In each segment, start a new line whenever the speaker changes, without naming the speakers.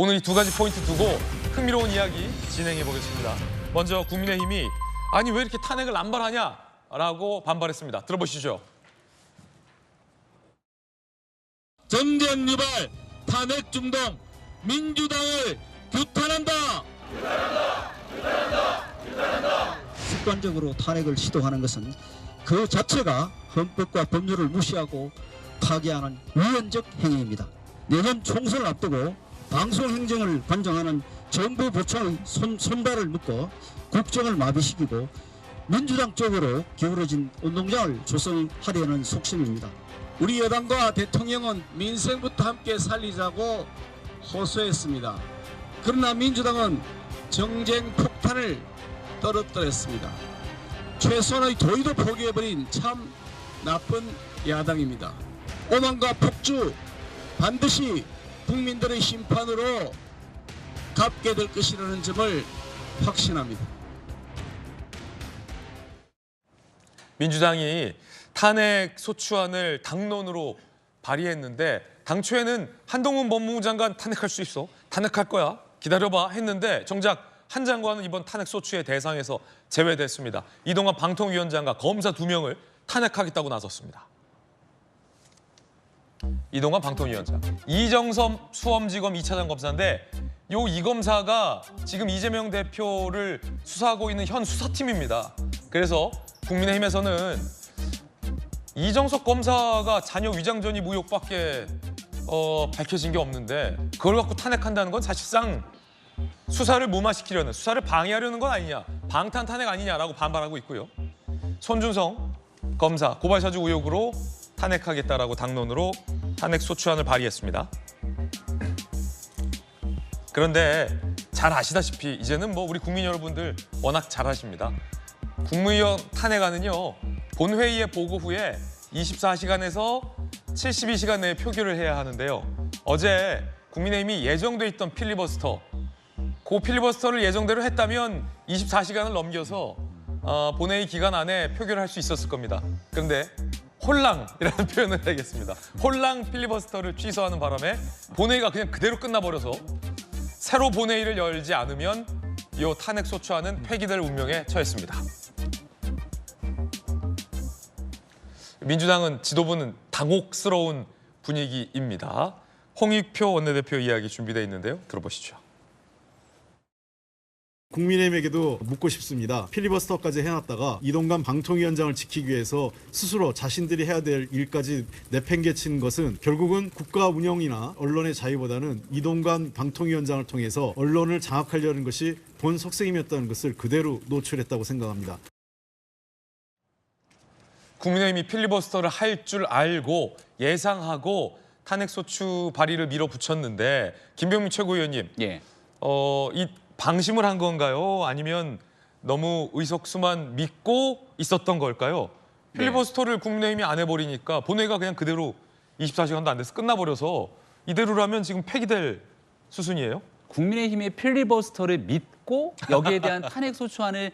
오늘 이 두 가지 포인트 두고 흥미로운 이야기 진행해 보겠습니다. 먼저 국민의힘이 아니 왜 이렇게 탄핵을 남발하냐라고 반발했습니다. 들어보시죠.
정쟁 유발, 탄핵 중동, 민주당을 규탄한다.
습관적으로 탄핵을 시도하는 것은 그 자체가 헌법과 법률을 무시하고 파괴하는 위헌적 행위입니다. 내년 총선을 앞두고 방송행정을 관장하는 정부 부처의 손발을 묶어 국정을 마비시키고 민주당 쪽으로 기울어진 운동장을 조성하려는 속셈입니다.
우리 여당과 대통령은 민생부터 함께 살리자고 호소했습니다. 그러나 민주당은 정쟁 폭탄을 떨어뜨렸습니다. 최소한의 도의도 포기해버린 참 나쁜 야당입니다. 오만과 폭주 반드시 국민들의 심판으로 갚게 될 것이라는 점을 확신합니다.
민주당이 탄핵 소추안을 당론으로 발의했는데 당초에는 한동훈 법무부 장관 탄핵할 수 있어. 탄핵할 거야. 기다려봐 했는데 정작 한 장관은 이번 탄핵 소추의 대상에서 제외됐습니다. 이동관 방통위원장과 검사 2명을 탄핵하겠다고 나섰습니다. 이동관 방통위원장, 이정섭 수험지검 2차장 검사인데 이 검사가 지금 이재명 대표를 수사하고 있는 현 수사팀입니다. 그래서 국민의힘에서는 이정섭 검사가 자녀 위장 전입 의혹밖에 밝혀진 게 없는데 그걸 갖고 탄핵한다는 건 사실상 수사를 무마시키려는, 수사를 방해하려는 건 아니냐, 방탄 탄핵 아니냐라고 반발하고 있고요. 손준성 검사 고발 사주 의혹으로 탄핵하겠다라고 당론으로 탄핵 소추안을 발의했습니다. 그런데 잘 아시다시피 이제는 뭐 우리 국민 여러분들 워낙 잘 아십니다. 국무위원 탄핵안은요, 본회의의 보고 후에 24시간에서 72시간 내에 표결을 해야 하는데요. 어제 국민의힘이 예정돼 있던 필리버스터, 그 필리버스터를 예정대로 했다면 24시간을 넘겨서 본회의 기간 안에 표결을 할 수 있었을 겁니다. 그런데 홀랑이라는 표현을 해야겠습니다. 홀랑 필리버스터를 취소하는 바람에 본회의가 그냥 그대로 끝나버려서 새로 본회의를 열지 않으면 이 탄핵 소추안은 폐기될 운명에 처했습니다. 민주당은 지도부는 당혹스러운 분위기입니다. 홍익표 원내대표 이야기 준비되어 있는데요. 들어보시죠.
국민의힘에게도 묻고 싶습니다. 필리버스터까지 해놨다가 이동관 방통위원장을 지키기 위해서 스스로 자신들이 해야 될 일까지 내팽개친 것은 결국은 국가 운영이나 언론의 자유보다는 이동관 방통위원장을 통해서 언론을 장악하려는 것이 본 속셈이었다는 것을 그대로 노출했다고 생각합니다.
국민의힘이 필리버스터를 할 줄 알고 예상하고 탄핵소추 발의를 밀어붙였는데 김병민 최고위원님,
예.
이 방심을 한 건가요? 아니면 너무 의석수만 믿고 있었던 걸까요? 필리버스터를 국민의힘이 안 해버리니까 본회의가 그냥 그대로 24시간도 안 돼서 끝나버려서 이대로라면 지금 폐기될 수순이에요?
국민의힘의 필리버스터를 믿고 여기에 대한 탄핵 소추안을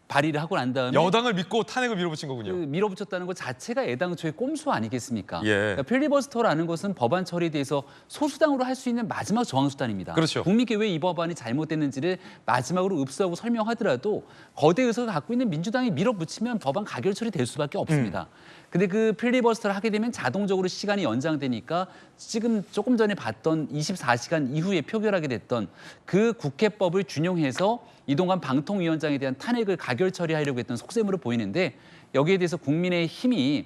발의를 하고 난 다음에
여당을 믿고 탄핵을 밀어붙인 거군요.
밀어붙였다는 것 자체가 애당초의 꼼수 아니겠습니까?
예.
그러니까 필리버스터라는 것은 법안 처리에 대해서 소수당으로 할 수 있는 마지막 저항수단입니다.
그렇죠.
국민께 왜 이 법안이 잘못됐는지를 마지막으로 읍수하고 설명하더라도 거대 의석을 갖고 있는 민주당이 밀어붙이면 법안 가결 처리될 수밖에 없습니다. 근데 그 필리버스터를 하게 되면 자동적으로 시간이 연장되니까 지금 조금 전에 봤던 24시간 이후에 표결하게 됐던 그 국회법을 준용해서 이동관 방통위원장에 대한 탄핵을 가결 처리하려고 했던 속셈으로 보이는데 여기에 대해서 국민의힘이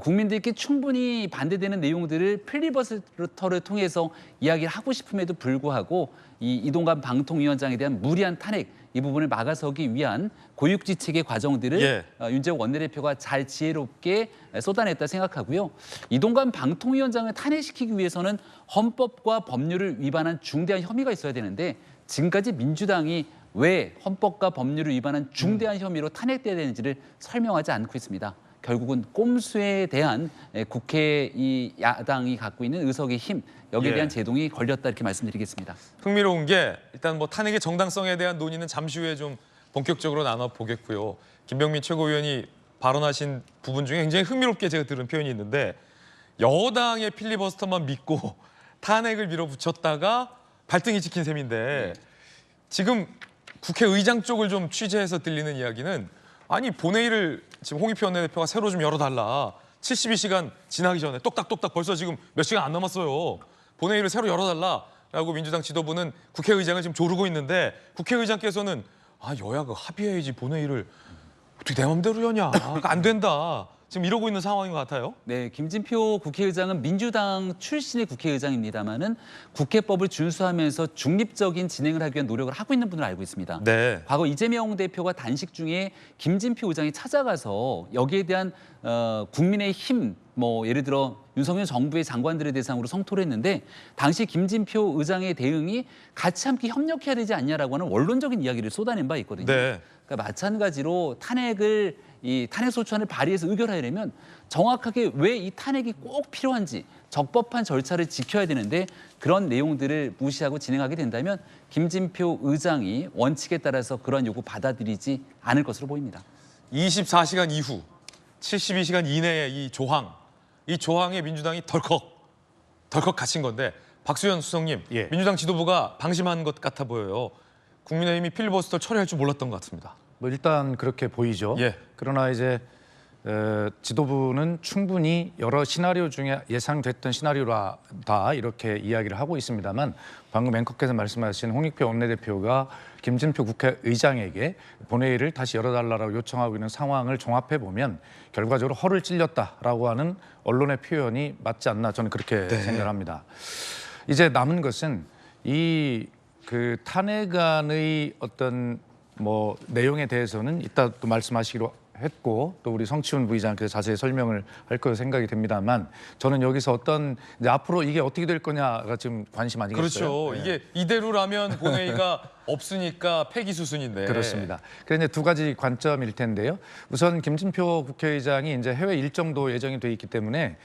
국민들께 충분히 반대되는 내용들을 필리버스터를 통해서 이야기를 하고 싶음에도 불구하고 이동관 방통위원장에 대한 무리한 탄핵 이 부분을 막아서기 위한 고육지책의 과정들을 윤재욱 원내대표가 잘 지혜롭게 쏟아냈다 생각하고요. 이동관 방통위원장을 탄핵시키기 위해서는 헌법과 법률을 위반한 중대한 혐의가 있어야 되는데 지금까지 민주당이 왜 헌법과 법률을 위반한 중대한 혐의로 탄핵돼야 되는지를 설명하지 않고 있습니다. 결국은 꼼수에 대한 국회 이 야당이 갖고 있는 의석의 힘 여기에 대한 제동이 걸렸다 이렇게 말씀드리겠습니다.
흥미로운 게 일단 뭐 탄핵의 정당성에 대한 논의는 잠시 후에 좀 본격적으로 나눠보겠고요. 김병민 최고위원이 발언하신 부분 중에 굉장히 흥미롭게 제가 들은 표현이 있는데 여당의 필리버스터만 믿고 탄핵을 밀어붙였다가 발등이 찍힌 셈인데 지금 국회의장 쪽을 좀 취재해서 들리는 이야기는 아니 본회의를 지금 홍익표 원내대표가 새로 좀 열어달라. 72시간 지나기 전에 똑딱똑딱 벌써 지금 몇 시간 안 남았어요. 본회의를 새로 열어달라라고 민주당 지도부는 국회의장을 지금 조르고 있는데 국회의장께서는 아 여야가 합의해야지 본회의를 어떻게 내 맘대로 여냐. 안 된다. 지금 이러고 있는 상황인 것 같아요.
네, 김진표 국회의장은 민주당 출신의 국회의장입니다만은 국회법을 준수하면서 중립적인 진행을 하기 위한 노력을 하고 있는 분으로 알고 있습니다.
네.
과거 이재명 대표가 단식 중에 김진표 의장이 찾아가서 여기에 대한 국민의힘 뭐 예를 들어 윤석열 정부의 장관들을 대상으로 성토를 했는데 당시 김진표 의장의 대응이 같이 함께 협력해야 되지 않냐라고 하는 원론적인 이야기를 쏟아낸 바 있거든요.
네.
그러니까 마찬가지로 이 탄핵 소추안을 발의해서 의결하려면 정확하게 왜 이 탄핵이 꼭 필요한지 적법한 절차를 지켜야 되는데 그런 내용들을 무시하고 진행하게 된다면 김진표 의장이 원칙에 따라서 그런 요구 받아들이지 않을 것으로 보입니다.
24시간 이후 72시간 이내의 이 조항에 민주당이 덜컥 갇힌 건데 박수현 수석님,
예.
민주당 지도부가 방심한 것 같아 보여요. 국민의힘이 필리버스터를 처리할 줄 몰랐던 것 같습니다.
뭐 일단 그렇게 보이죠.
예.
그러나 이제 지도부는 충분히 여러 시나리오 중에 예상됐던 시나리오다 이렇게 이야기를 하고 있습니다만 방금 앵커께서 말씀하신 홍익표 원내대표가 김진표 국회의장에게 본회의를 다시 열어달라고 요청하고 있는 상황을 종합해 보면 결과적으로 허를 찔렸다라고 하는 언론의 표현이 맞지 않나 저는 그렇게 생각을 합니다. 이제 남은 것은 이 그 탄핵안의 어떤 뭐 내용에 대해서는 이따 또 말씀하시기로 했고 또 우리 성치훈 부의장께서 자세히 설명을 할 거로 생각이 됩니다만 저는 여기서 어떤 이제 앞으로 이게 어떻게 될 거냐가 지금 관심 아니겠어요?
그렇죠. 이게 이대로라면 본회의가 없으니까 폐기 수순인데.
그렇습니다. 그래서 이제 두 가지 관점일 텐데요. 우선 김진표 국회의장이 이제 해외 일정도 예정이 돼 있기 때문에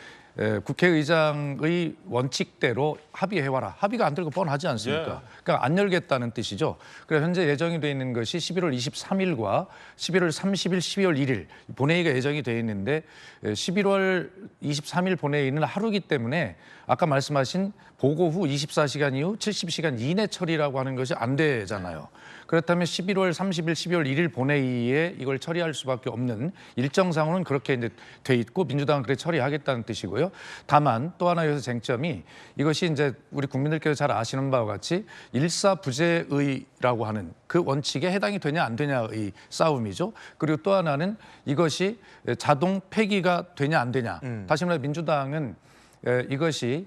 국회의장의 원칙대로 합의해와라. 합의가 안 되고 뻔하지 않습니까? 그러니까 안 열겠다는 뜻이죠. 그래서 현재 예정이 돼 있는 것이 11월 23일과 11월 30일, 12월 1일 본회의가 예정이 돼 있는데 11월 23일 본회의는 하루이기 때문에 아까 말씀하신 보고 후 24시간 이후 70시간 이내 처리라고 하는 것이 안 되잖아요. 그렇다면 11월 30일, 12월 1일 본회의에 이걸 처리할 수밖에 없는 일정상으로는 그렇게 이제 돼 있고 민주당은 그렇게 처리하겠다는 뜻이고요. 다만 또 하나 여기서 쟁점이 이것이 이제 우리 국민들께서 잘 아시는 바와 같이 일사부재의라고 하는 그 원칙에 해당이 되냐 안 되냐의 싸움이죠. 그리고 또 하나는 이것이 자동 폐기가 되냐 안 되냐. 다시 말해 민주당은 이것이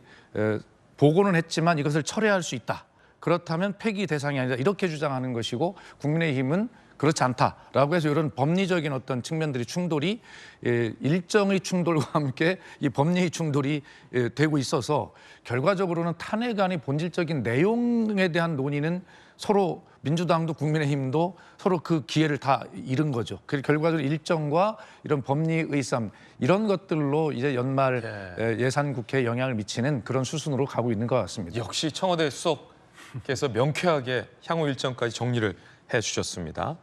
보고는 했지만 이것을 철회할 수 있다. 그렇다면 폐기 대상이 아니다. 이렇게 주장하는 것이고 국민의힘은 그렇지 않다라고 해서 이런 법리적인 어떤 측면들이 충돌이 일정의 충돌과 함께 이 법리의 충돌이 되고 있어서 결과적으로는 탄핵안의 본질적인 내용에 대한 논의는 서로 민주당도 국민의힘도 서로 그 기회를 다 잃은 거죠. 그래서 결과적으로 일정과 이런 법리의 싸움 이런 것들로 이제 연말 예산 국회에 영향을 미치는 그런 수순으로 가고 있는 것 같습니다.
역시 청와대 수석께서 명쾌하게 향후 일정까지 정리를 해주셨습니다.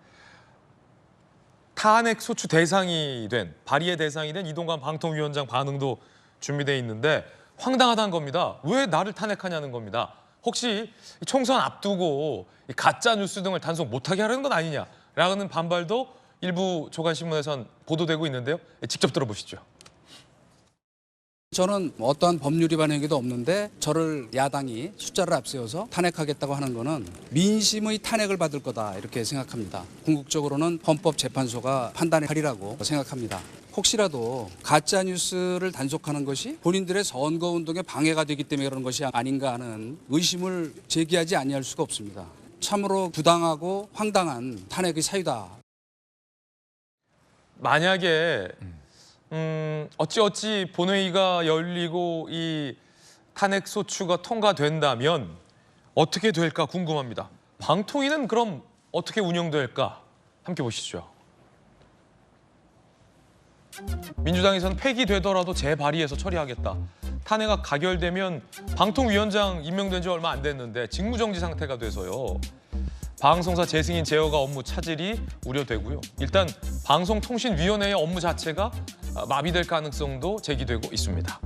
탄핵 소추 대상이 된 발의의 대상이 된 이동관 방통위원장 반응도 준비돼 있는데 황당하다는 겁니다. 왜 나를 탄핵하냐는 겁니다. 혹시 총선 앞두고 가짜 뉴스 등을 단속 못하게 하려는 건 아니냐라는 반발도 일부 조간신문에선 보도되고 있는데요. 직접 들어보시죠.
저는 어떠한 법률 위반 행위도 없는데 저를 야당이 숫자를 앞세워서 탄핵하겠다고 하는 거는 민심의 탄핵을 받을 거다 이렇게 생각합니다. 궁극적으로는 헌법재판소가 판단하리라고 생각합니다. 혹시라도 가짜 뉴스를 단속하는 것이 본인들의 선거운동에 방해가 되기 때문에 그런 것이 아닌가 하는 의심을 제기하지 아니할 수가 없습니다. 참으로 부당하고 황당한 탄핵의 사유다.
만약에 어찌 본회의가 열리고 이 탄핵 소추가 통과된다면 어떻게 될까 궁금합니다. 방통위는 그럼 어떻게 운영될까 함께 보시죠. 민주당에서는 폐기되더라도 재발의해서 처리하겠다. 탄핵가 가결되면 방통위원장 임명된 지 얼마 안 됐는데 직무정지 상태가 돼서요. 방송사 재승인 제어가 업무 차질이 우려되고요. 일단 방송통신위원회의 업무 자체가 마비될 가능성도 제기되고 있습니다.